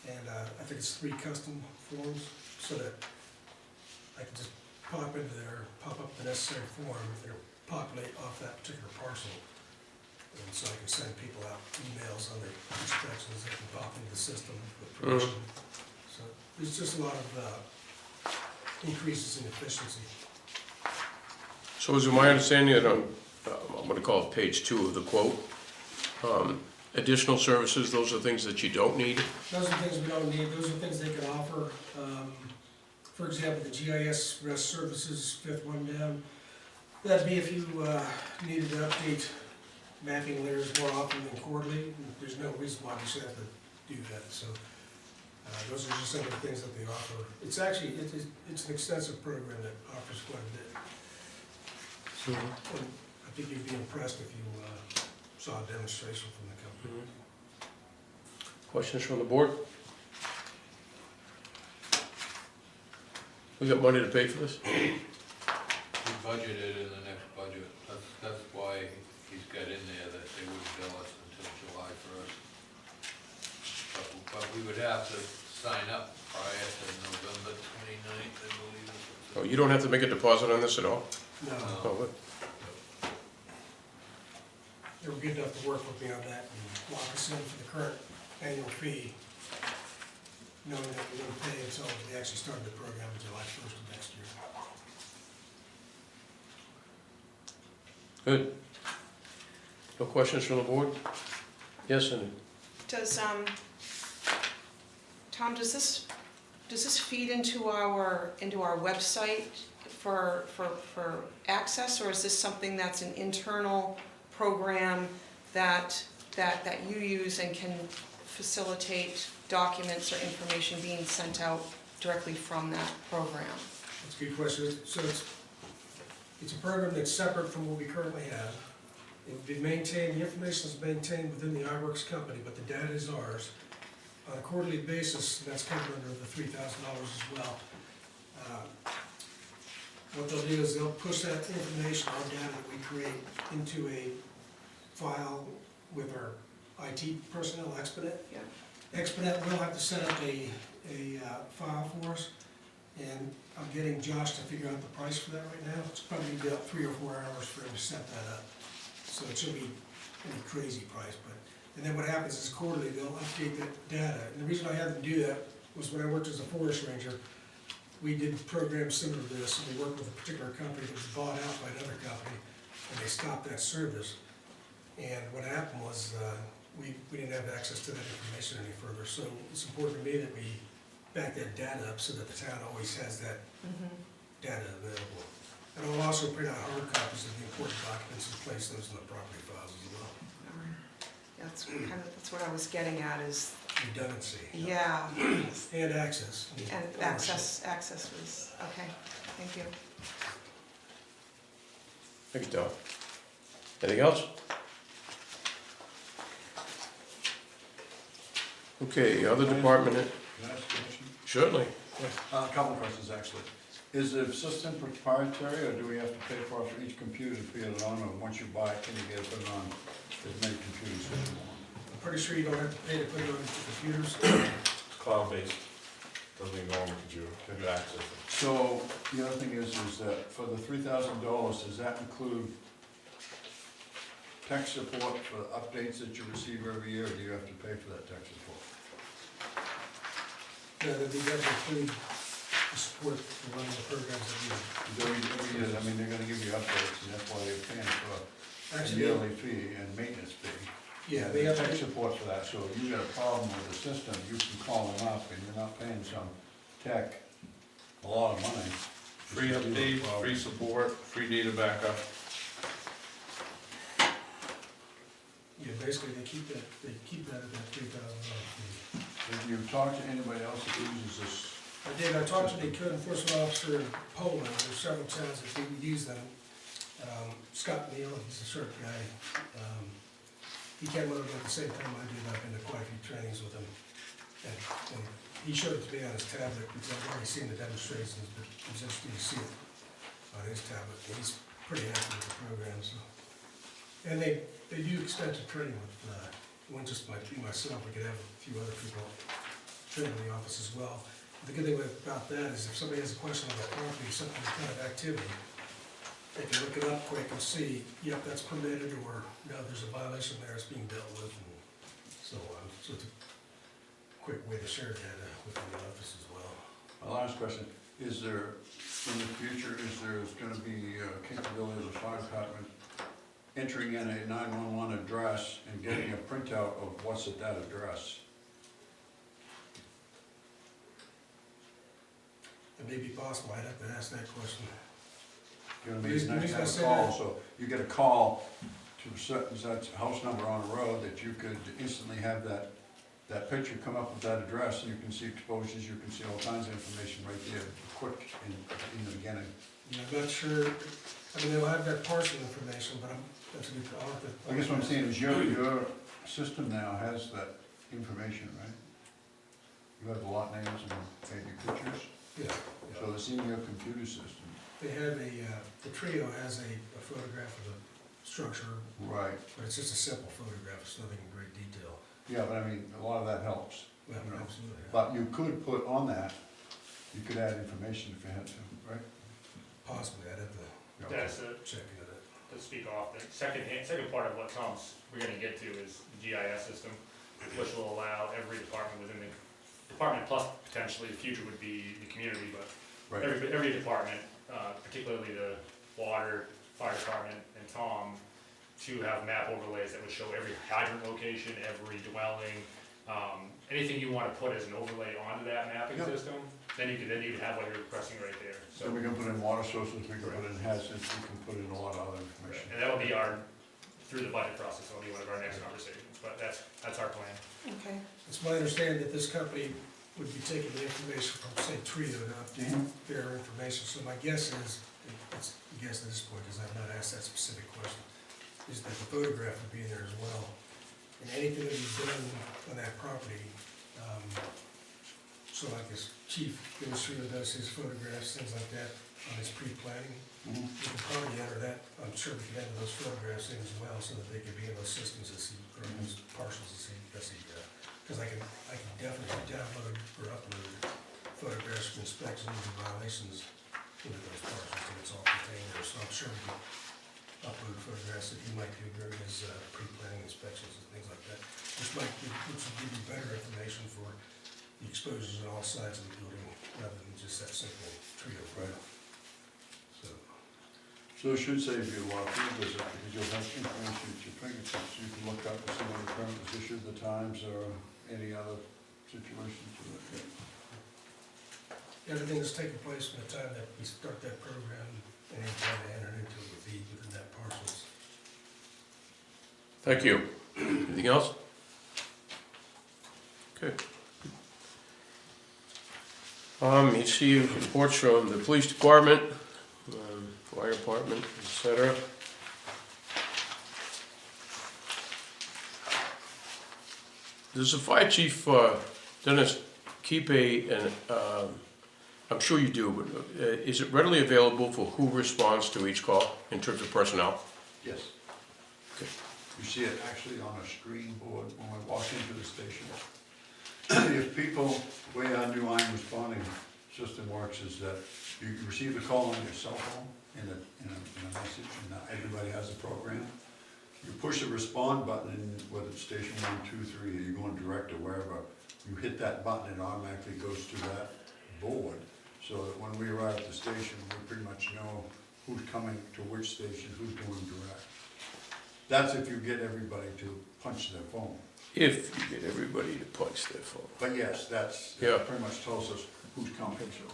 and I think it's 3 custom forms, so that I can just pop into there, pop up the necessary form, it'll populate off that particular parcel. And so I can send people out emails on the inspections, they can pop into the system with permission. So there's just a lot of increases in efficiency. So is it my understanding that on, I'm gonna call it page 2 of the quote, additional services, those are things that you don't need? Those are things we don't need, those are things they can offer. For example, the GIS REST services, 5th one down. That'd be if you needed to update mapping layers more often than quarterly. There's no reason why we should have to do that, so those are just some of the things that they offer. It's actually, it's an extensive program that offers quite a bit. So I think you'd be impressed if you saw a demonstration from the company. Questions from the board? We got money to pay for this? We budgeted in the next budget, that's why he's got in there that they wouldn't bill us until July 1st. But we would have to sign up prior to November 29th, I believe. Oh, you don't have to make a deposit on this at all? No, Oh, good. they were good enough to work with me on that and lock us in for the current annual fee, knowing that we wouldn't pay until we actually started the program on July 1st of next year. Good. No questions from the board? Yes, and Does, Tom, does this feed into our website for access, or is this something that's an internal program that you use and can facilitate documents or information being sent out directly from that program? That's a good question. So it's a program that's separate from what we currently have. It would be maintained, the information is maintained within the iWorks company, but the data is ours. On a quarterly basis, that's covered under the $3,000 as well. What they'll do is they'll push that information, our data that we create, into a file with our IT personnel, Exponent. Yeah. Exponent will have to set up a file for us, and I'm getting Josh to figure out the price for that right now. It's probably about 3 or 4 hours for him to set that up. So it shouldn't be any crazy price, but, and then what happens is quarterly, they'll update that data. And the reason I had them do that was when I worked as a forest ranger, we did programs similar to this, and we worked with a particular company that was bought out by another company, and they stopped that service. And what happened was, we didn't have access to that information any further, so it's important to me that we back that data up so that the town always has that data available. And I'll also print out hard copies of the important documents and place those in the property files as well. That's what I was getting at is, Redundancy. yeah, And access. and access was, okay, thank you. thanks, Tom. Anything else? Okay, other department, Can I ask a question? certainly. A couple of questions, actually. Is the system proprietary, or do we have to pay for it for each computer to put it on, or once you buy it, can you get it put on as many computers as you want? I'm pretty sure you don't have to pay to put it on the computers. It's cloud-based, doesn't even go on the computer, you can access it. So, the other thing is that for the $3,000, does that include tech support for updates that you receive every year, or do you have to pay for that tech support? No, that does include the support for running the programs that we Every year, I mean, they're gonna give you updates, and that's why they're paying for a actually, yearly fee and maintenance fee. yeah, they have Tech to, support for that, so if you got a problem with the system, you can call them up, and you're not paying some tech a lot of money. Free update, free support, free data backup. yeah, basically they keep that at that $3,000 fee. Have you talked to anybody else that uses this? I did, I talked to the code enforcement officer in Poland, there's several towns that use them. Scott Neal, he's a short guy. He came over at the same time I did, I've been to quite a few trainings with him. And he showed it to me on his tablet, because I've already seen the demonstrations, but it was interesting to see it on his tablet. And he's pretty happy with the program, so. And they do extensive training with, one just might be myself, we could have a few other people train in the office as well. The good thing about that is if somebody has a question about property, some kind of activity, they can look it up quick and see, yep, that's permitted, or no, there's a violation there, it's being dealt with, and so on. So it's a quick way to share data within the office as well. My last question, is there, in the future, is there gonna be capability of the fire department entering in a 911 address and getting a printout of what's at that address? It may be possible, I'd have to ask that question. You know what I mean? Reason- Next reason I time say a call, that- so you get a call to a certain such house number on a road, that you could instantly have that picture come up with that address, and you can see exposures, you can see all kinds of information right there, quick in the beginning. Yeah, I'm not sure, I mean, they'll have that parcel information, but that's a good, I'll have to. I guess what I'm saying is your system now has that information, right? You have the lot names and maybe pictures, Yeah, so it's in your computer system. they have the trio has a photograph of the structure, Right. but it's just a simple photograph, it's nothing in great detail. Yeah, but I mean, a lot of that helps. Well, You know, absolutely, yeah. But you could put on that, you could add information if you had to, right? Possibly, I'd have to Yeah. That's check into that. to speak off, the second part of what we're gonna get to is the GIS system, which will allow every department within the department, plus potentially the future would be the community, but Right. every department, particularly the water, fire department, and Tom, to have map overlays that would show every hydrant location, every dwelling, anything you wanna put as an overlay onto that mapping Yep. system, then you could have what you're requesting right there, So so. we can put in water sources, we can put in hazards, we can put in a lot of other information. And that will be through the budget process, that'll be one of our next conversations, but that's our plan. Okay. It's my understanding that this company would be taking the information from, say, Trio, not their information, so my guess is, it's a guess at this point, because I've not asked that specific question, is that the photograph would be in there as well. And anything that you've done on that property, so like this chief goes through and does his photographs, things like that, on his pre-planning, Mhm. we could probably enter that, I'm sure we could enter those photographs in as well, so that they could be in those systems as he, or in those parcels as he, because I can definitely download or upload photographs from inspections and violations into those parcels, and it's all contained there, so I'm sure we can upload photographs that he might do during his pre-planning inspections and things like that, which would give you better information for the exposures on all sides of the building, rather than just that simple trio. Right. So, So it should save you a lot of field visit, because you'll have information at your fingertips, you can look up to see when the permit was issued, the times, or any other situations with it. everything that's taking place from the time that we start that program, and any time to enter into it would be within that parcels. Thank you. Anything else? Okay. You see reports from the police department, fire department, etc. Does the fire chief, Dennis, keep I'm sure you do, but is it readily available for who responds to each call in terms of personnel? Yes. Okay. You see it actually on a screen board when we walk into the station. If people, the way our new line responding system works is that you receive a call on your cell phone in a message, and now everybody has a program. You push the respond button, and whether it's station 1, 2, 3, or you're going direct or wherever, you hit that button, it automatically goes to that board. So that when we arrive at the station, we pretty much know who's coming to which station, who's doing direct. That's if you get everybody to punch their phone. If you get everybody to punch their phone. But yes, that Yeah. pretty much tells us who's coming, so.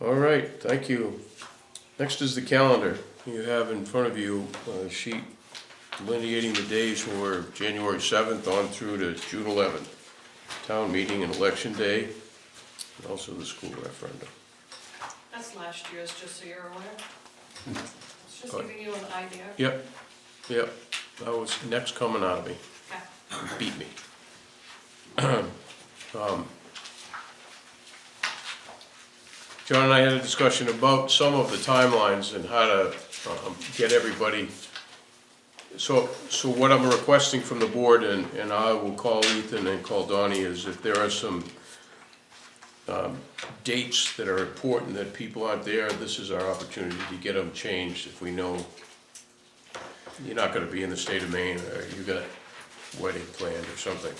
All right, thank you. Next is the calendar. You have in front of you a sheet delineating the days for January 7th on through to June 11th. Town meeting and election day, and also the school referendum. That's last year's, just so you're aware. It's just Oh. giving you an idea. Yep, that was next coming out of me. Okay. Beat me. John and I had a discussion about some of the timelines and how to get everybody. So what I'm requesting from the board, and I will call Ethan and call Donnie, is if there are some dates that are important that people aren't there, this is our opportunity to get them changed. If we know you're not gonna be in the state of Maine, or you got a wedding planned or something,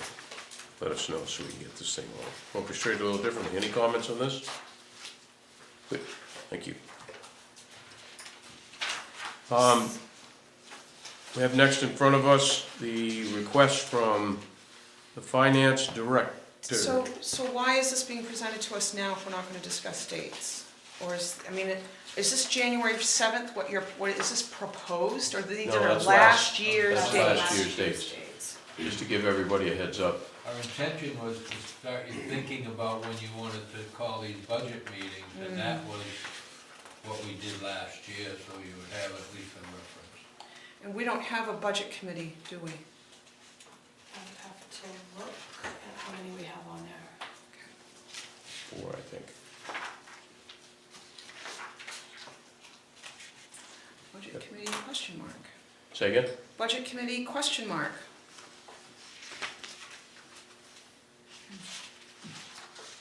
let us know so we can get this thing orchestrated a little differently. Any comments on this? Good, thank you. We have next in front of us the request from the finance director. So why is this being presented to us now if we're not gonna discuss dates? Or is this January 7th, what is this proposed, or these No, are that's last year's that's dates? last year's dates. Just to give everybody a heads up. Our intention was to start you thinking about when you wanted to call these budget meetings, and that was what we did last year, so you would have at least a reference. And we don't have a budget committee, do we? I would have to look at how many we have on there. 4, I think. Budget committee, question mark. Say again? Budget committee, question mark.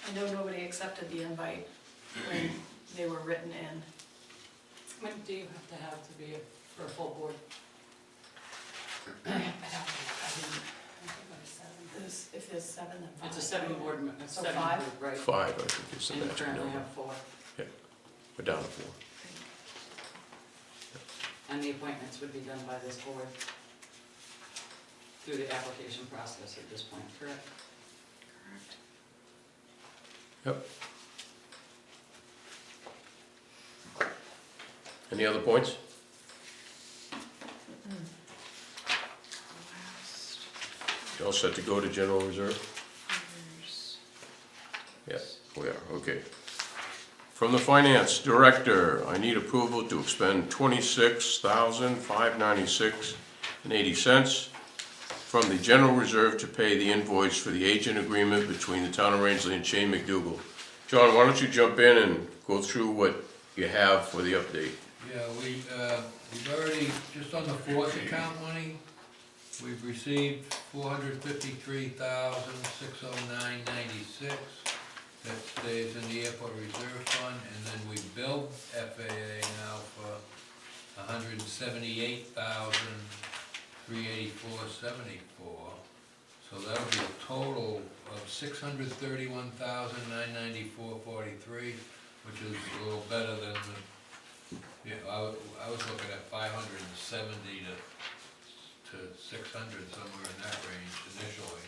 I know nobody accepted the invite when they were written in. When do you have to be for a full board? If there's 7, then 5. It's a 7 board, So 7 5? group, right? 5, I think is the And we magic currently number. have 4. We're down to 4. And the appointments would be done by this board through the application process at this point, correct? Correct. Yep. Any other points? Last You all set to go to general reserve? year's. Yes, we are, okay. From the finance director, I need approval to expend $26,596.80 from the general reserve to pay the invoice for the agent agreement between the town of Rangeley and Shane McDougal. John, why don't you jump in and go through what you have for the update? Yeah, we've already, just on the fourth account money, we've received $453,609.96. That stays in the airport reserve fund, and then we billed FAA now for $178,384.74. So that'll be a total of $631,994.43, which is a little better than the, I was looking at 570 to 600, somewhere in that range initially.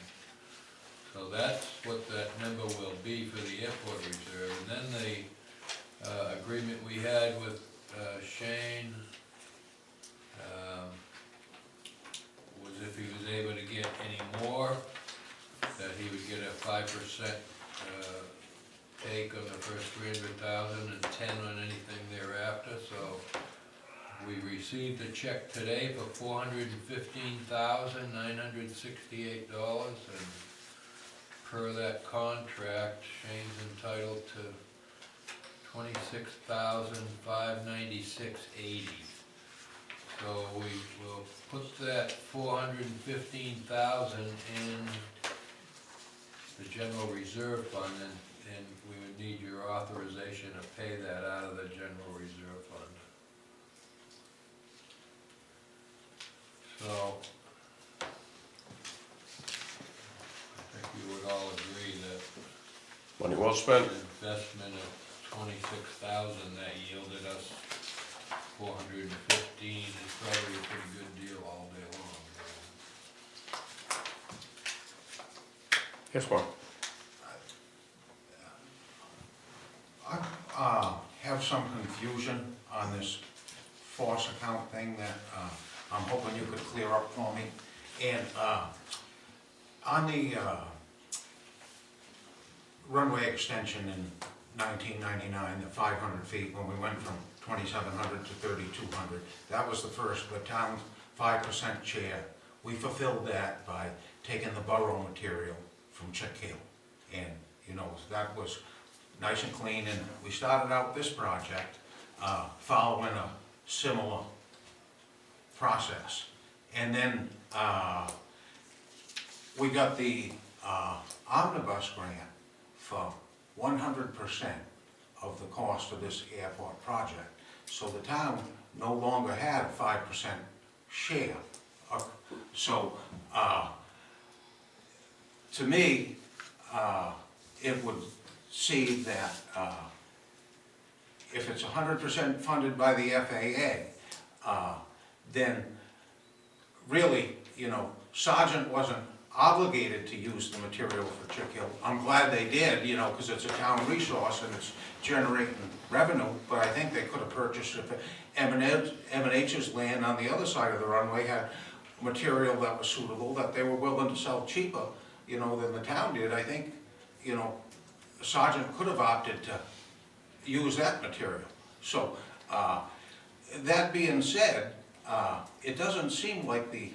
So that's what that number will be for the airport reserve. And then the agreement we had with Shane was if he was able to get any more, that he would get a 5% take on the first 300,000 and 10 on anything thereafter. So we received a check today for $415,968, and per that contract, Shane's entitled to $26,596.80. So we will put that $415,000 in the general reserve fund, and we would need your authorization to pay that out of the general reserve fund. So we would all agree that Money well spent. an investment of $26,000 that yielded us 415 is probably a pretty good deal all day long. Yes, Mark? I have some confusion on this force account thing that I'm hoping you could clear up for me. And on the runway extension in 1999, the 500 feet, when we went from 2,700 to 3,200, that was the first, the town's 5% share. We fulfilled that by taking the borough material from Chick Hill. And, you know, that was nice and clean, and we started out this project following a similar process. And then, we got the omnibus grant for 100% of the cost of this airport project. So the town no longer had a 5% share. So, to me, it would see that if it's 100% funded by the FAA, then really, Sergeant wasn't obligated to use the material for Chick Hill. I'm glad they did, because it's a town resource and it's generating revenue, but I think they could have purchased it. M&H's land on the other side of the runway had material that was suitable, that they were willing to sell cheaper, than the town did. I think, Sergeant could have opted to use that material. So, that being said, it doesn't seem like the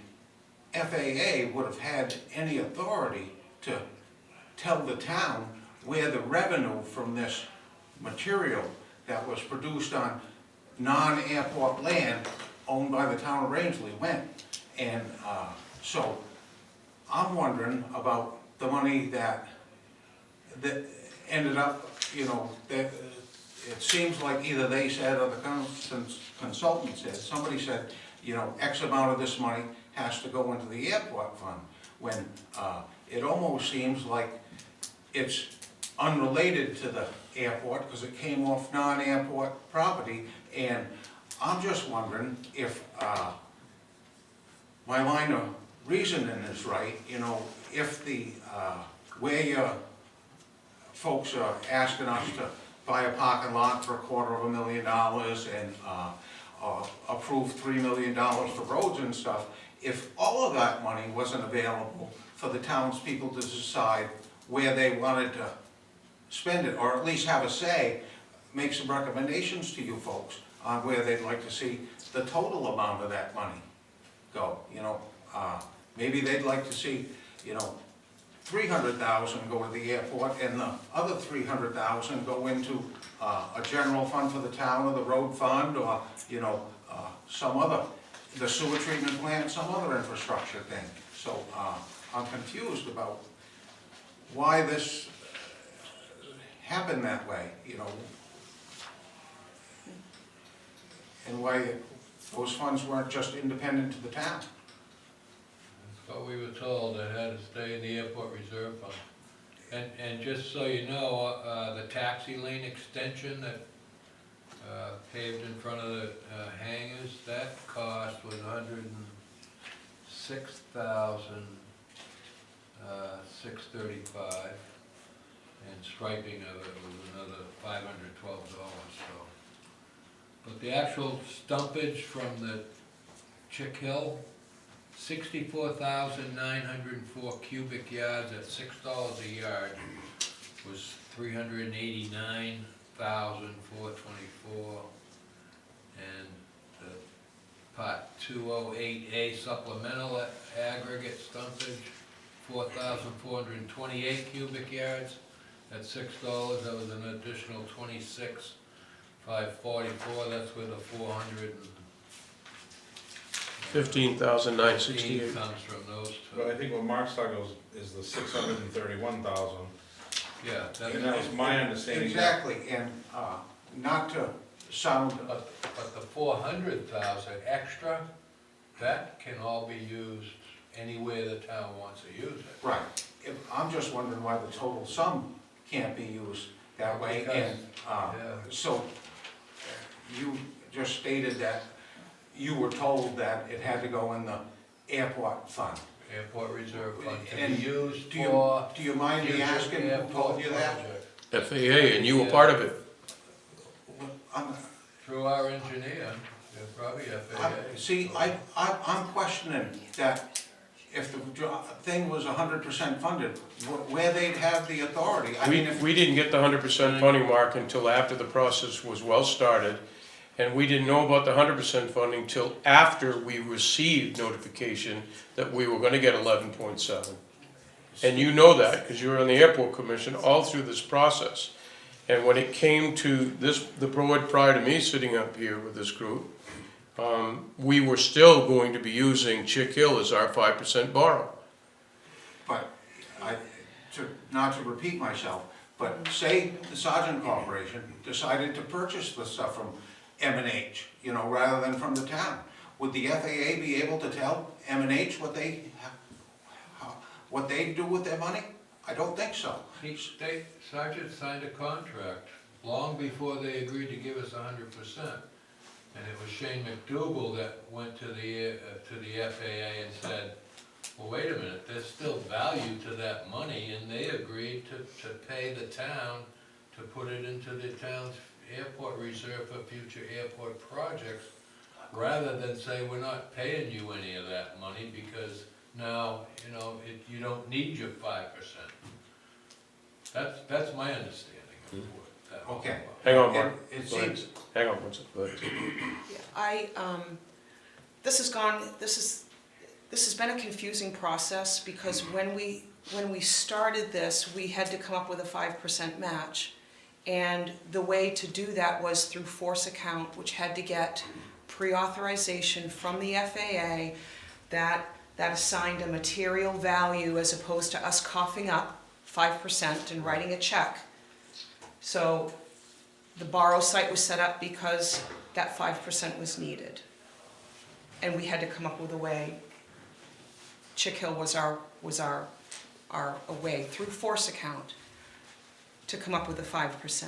FAA would have had any authority to tell the town where the revenue from this material that was produced on non-airport land owned by the town of Rangeley went. And so I'm wondering about the money that ended up, that it seems like either they said or the consultant said, somebody said, X amount of this money has to go into the airport fund, when it almost seems like it's unrelated to the airport because it came off non-airport property. And I'm just wondering if my line of reasoning is right, if the, where your folks are asking us to buy a parking lot for $250,000 and approve $3 million for roads and stuff, if all of that money wasn't available for the townspeople to decide where they wanted to spend it, or at least have a say, make some recommendations to you folks on where they'd like to see the total amount of that money go. Maybe they'd like to see, $300,000 go to the airport and the other $300,000 go into a general fund for the town, or the road fund, or, some other, the sewer treatment plant, some other infrastructure thing. So I'm confused about why this happened that way, and why those funds weren't just independent to the town. That's what we were told, it had to stay in the airport reserve fund. And just so you know, the taxi lane extension that paved in front of the hangars, that cost was $106,635, and striping of it was another $512. So, but the actual stumpage from the Chick Hill, 64,904 cubic yards at $6 a yard, was 389,424, and the part 208A supplemental aggregate stumpage, 4,428 cubic yards at $6. That was an additional 26,544. That's where the 15,968. comes from those But I two. think what Mark's talking about is the 631,000. Yeah, And that was my understanding. Exactly, and not to sound, but the 400,000 extra, that can all be used anywhere the town wants to use it. right, I'm just wondering why the total sum can't be used that way. And so you just stated that you were told that it had to go in the airport fund. Airport reserve fund to And be used Do for you mind me future asking who airport told you that? project. FAA, and you were part of it. I'm- Through our engineer, yeah, probably FAA. See, I'm questioning that if the thing was 100% funded, where they'd have the authority. I mean, if We didn't get the 100% funding mark until after the process was well started, and we didn't know about the 100% funding till after we received notification that we were gonna get 11.7. And you know that, because you were on the airport commission all through this process. And when it came to this, the board prior to me sitting up here with this group, we were still going to be using Chick Hill as our 5% borrow. But not to repeat myself, but say the Sargent Corporation decided to purchase the stuff from M&H, rather than from the town. Would the FAA be able to tell M&H what they do with their money? I don't think so. Sergeant signed a contract long before they agreed to give us 100%. And it was Shane McDougal that went to the FAA and said, well, wait a minute, there's still value to that money, and they agreed to pay the town to put it into the town's airport reserve for future airport projects, rather than say, we're not paying you any of that money because now, you don't need your 5%. That's my understanding of what that was Okay. about. Hang on, Mark. It Go ahead. seems, Hang on one second. Go ahead. This has been a confusing process because when we started this, we had to come up with a 5% match. And the way to do that was through force account, which had to get pre-authorization from the FAA that assigned a material value as opposed to us coughing up 5% and writing a check. So the borrow site was set up because that 5% was needed. And we had to come up with a way. Chick Hill was our way through force account to come up with the 5%.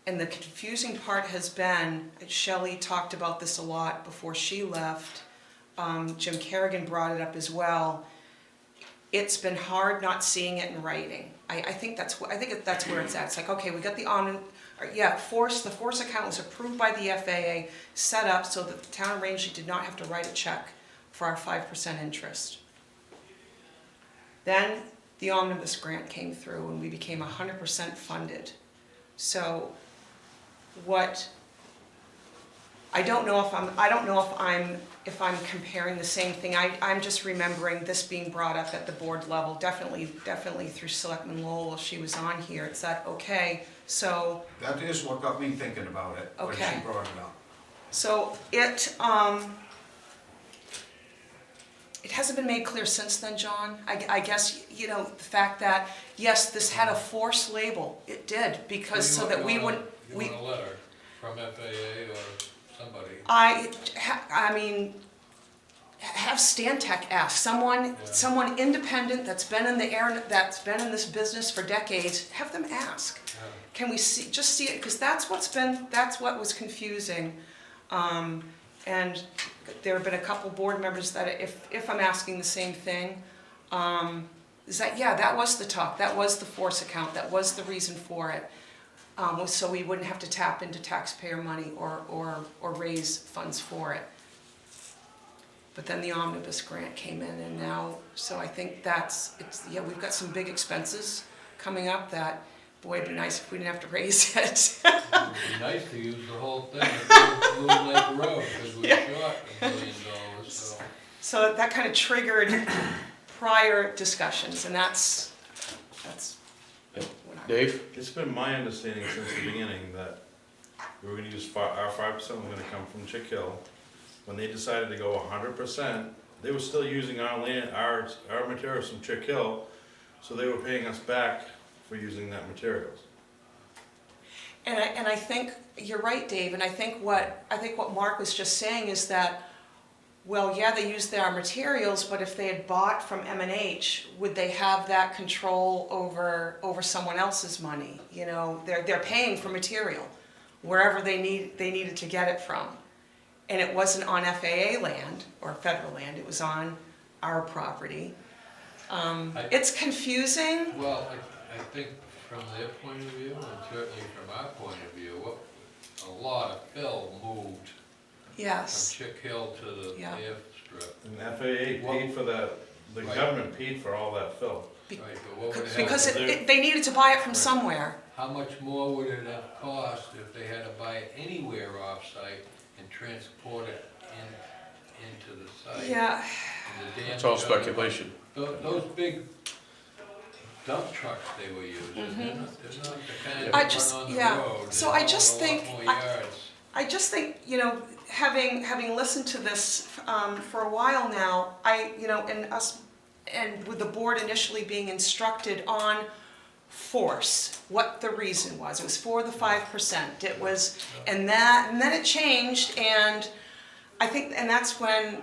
And the confusing part has been, Shelley talked about this a lot before she left, Jim Kerrigan brought it up as well. It's been hard not seeing it in writing. I think that's where it's at. It's like, okay, we got the the force account was approved by the FAA, set up so that the town of Rangeley did not have to write a check for our 5% interest. Then the omnibus grant came through and we became 100% funded. So I don't know if I'm comparing the same thing. I'm just remembering this being brought up at the board level, definitely through Selectman Lowell while she was on here. It's that, okay, so. that is what got me thinking about it when Okay. she brought it up. So it hasn't been made clear since then, John. I guess, the fact that, yes, this had a force label. It did, because so that we wouldn't. You want a letter from FAA or somebody? Have Stantec ask someone independent that's been in this business for decades. Have them ask. Yeah. Can we see it? Because that's what was confusing. And there have been a couple board members that if I'm asking the same thing, that was the talk, that was the force account, that was the reason for it. So we wouldn't have to tap into taxpayer money or raise funds for it. But then the omnibus grant came in and now, so I think we've got some big expenses coming up that, boy, it'd be nice if we didn't have to raise it. It would be nice to use the whole thing at Moon Lake Road, because we're short $1 million, so. So that kind of triggered prior discussions, and that's what Dave? It's been my understanding since the beginning that we were gonna use our 5% was gonna come from Chick Hill. When they decided to go 100%, they were still using our land, our materials from Chick Hill, so they were paying us back for using that materials. And I think you're right, Dave. And I think what Mark was just saying is that, well, yeah, they used their materials, but if they had bought from M&H, would they have that control over someone else's money? They're paying for material wherever they needed to get it from, and it wasn't on FAA land or federal land. It was on our property. It's confusing. Well, I think from their point of view, and certainly from our point of view, a lot of fill moved Yes. from Chick Hill to the Yeah. airstrip. And FAA paid for that, the Right. government paid for all that fill. Right, but what would it have? Because they needed to buy it from somewhere. How much more would it have cost if they had to buy it anywhere off-site and transport it into the site? Yeah. And the It's all damage on the- speculation. Those big dump trucks they were using, they're not the kind I that just- run on the yeah. road. So They I haul just a lot think- more yards. I just think, having listened to this for a while now, and with the board initially being instructed on force, what the reason was. It was for the 5%. It was, and then it changed, and I think, and that's when,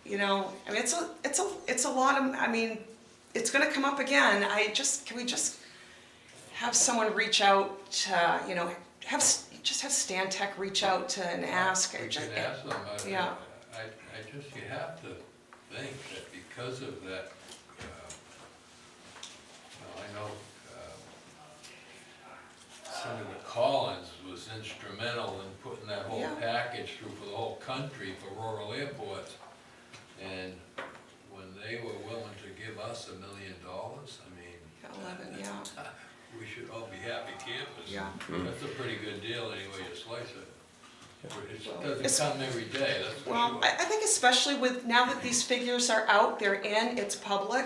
it's a lot of, it's gonna come up again. Can we just have someone reach out to, have Stan Tech reach out to and ask? We can ask them, Yeah. you have to think that because of that, I know Senator Collins was instrumental in putting that whole Yeah. package through for the whole country for rural airports. And when they were willing to give us $1 million, 11, yeah. we should all be happy campers. Yeah. That's a pretty good deal any way you slice it. It It's- doesn't come every day, that's for Well, sure. I think especially with, now that these figures are out, they're in, it's public,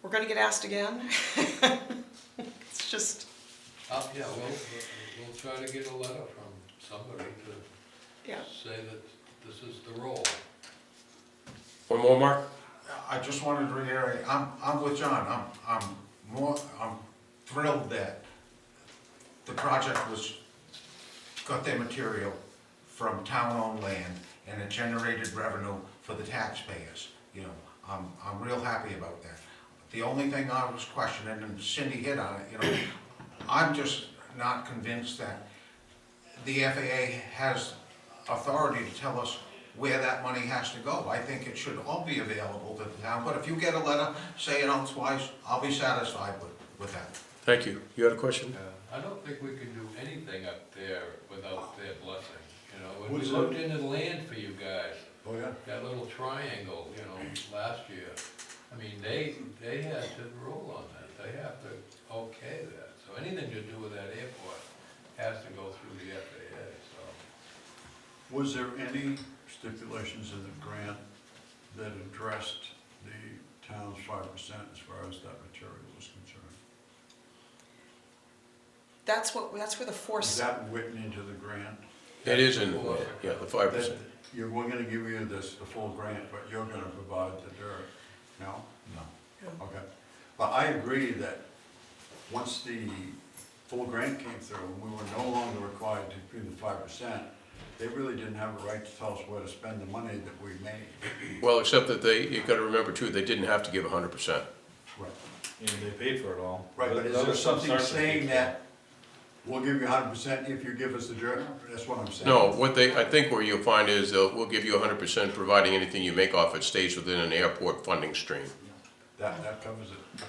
we're gonna get asked again. It's just, Yeah, we'll try to get a letter from somebody to yeah. say that this is the role. One more, Mark? I just wanted to reiterate, I'm with John, I'm thrilled that the project got their material from town-owned land, and it generated revenue for the taxpayers. I'm real happy about that. The only thing I was questioning, and Cindy hit on it, I'm just not convinced that the FAA has authority to tell us where that money has to go. I think it should all be available to the town, but if you get a letter saying otherwise, I'll be satisfied with that. Thank you. You had a question? I don't think we can do anything up there without their blessing, When we Was it- looked into the land for you guys, Oh, yeah. that little triangle, last year, they had to rule on that, they have to okay that. So anything to do with that airport has to go through the FAA, so. Was there any stipulations in the grant that addressed the town's 5% as far as that material was concerned? That's where the Is force, that written into the grant? It is in, yeah, the 5%. That we're gonna give you the full grant, but you're gonna provide the dirt, no? No. Okay. But I agree that once the full grant came through, and we were no longer required to pay the 5%, they really didn't have a right to tell us where to spend the money that we made. Well, except that you gotta remember too, they didn't have to give 100%. Right. And they paid for it all. Right, but is The there other stuff something starts to saying pay for that we'll give you 100% if you give us the dirt? That's what I'm saying. No, I think where you'll find is we'll give you 100% providing anything you make off it stays within an airport funding stream. That covers it,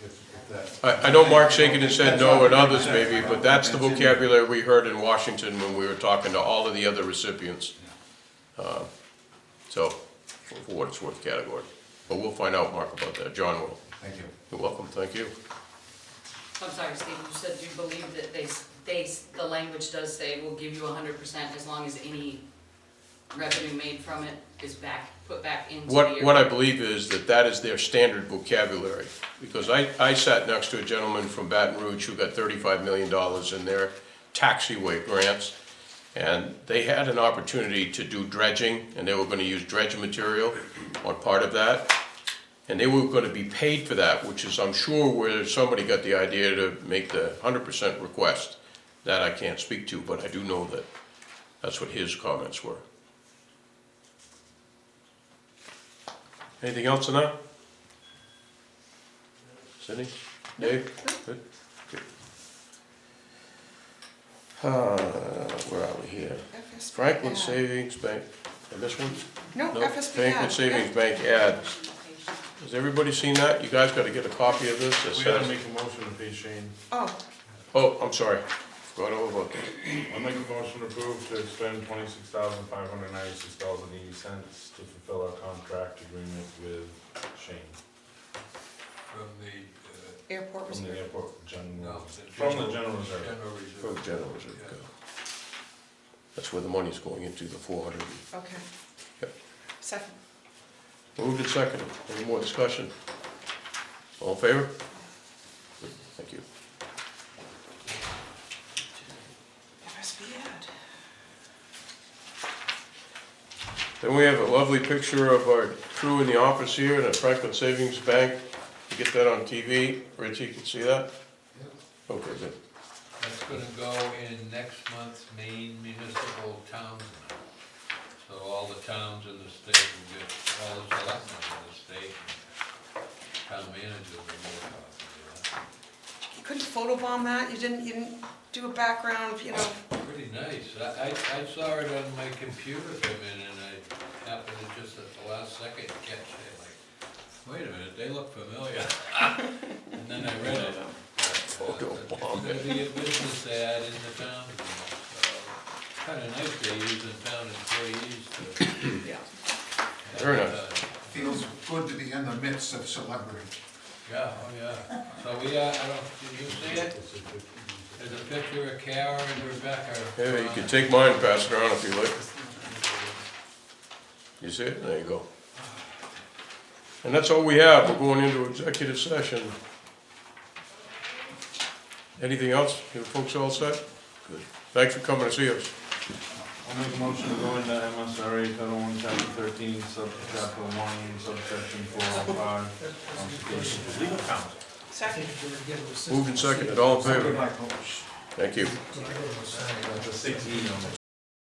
if that. I know Mark shaking his head no, and others maybe, but that's the vocabulary we heard in Washington when we were talking to all of the other recipients. So, for what it's worth category. But we'll find out, Mark, about that. John will. Thank you. You're welcome, thank you. I'm sorry, Steve, you said you believe that the language does say we'll give you 100% as long as any revenue made from it is put back into the What airport. I believe is that is their standard vocabulary. Because I sat next to a gentleman from Baton Rouge who got $35 million in their taxiway grants. And they had an opportunity to do dredging, and they were gonna use dredge material on part of that. And they were gonna be paid for that, which is, I'm sure, where somebody got the idea to make the 100% request. That I can't speak to, but I do know that that's what his comments were. Anything else on that? Cindy? Dave? Good? Good. Where are we here? FSB Franklin ad. Savings Bank, I missed one? No, No, FSB Franklin ad. Savings Bank ad. Has everybody seen that? You guys gotta get a copy of this. It We gotta says- make a motion to pay Shane. Oh, I'm sorry. Forgot all about that. I'll make a motion to approve to expend $26,596.80 to fulfill our contract agreement with Shane From the, Airport from the reserve. airport no, general, from the general reserve. General For the Reserve. general reserve. go. That's where the money's going into, the 400. Okay. Yep. Second. Moved and seconded. Any more discussion? All in favor? Good. Thank you. Then we have a lovely picture of our crew in the office here at Franklin Savings Bank. You get that on TV. Richie, you can see that? Okay, good. That's gonna go in next month's Maine municipal towns map. So all the towns in the state will get, all the selectmen in the state, town managers will get a copy of that. You couldn't photobomb that? You didn't do a background, you know? Pretty nice. I saw it on my computer come in and I happened to just at the last second catch it, like, wait a minute, they look familiar. And then I read it. It's gonna be a business ad in the town. Kinda nice they're using town employees to. Yeah. Very nice. Feels good to be in the midst of celebrity. Yeah, oh yeah. So we are, I don't, did you see it? There's a picture of Kara and Rebecca. Yeah, you can take mine and pass it around if you like. You see it? There you go. And that's all we have. We're going into executive session. Anything else? You folks all set? Good. Thanks for coming to see us. I'll make a motion to go into MSRA Title 1, Chapter 13, Chapter 1, Subsection 405, consultation with legal counsel. Second. Moved and seconded. All in favor? Thank you. That's a 6E on the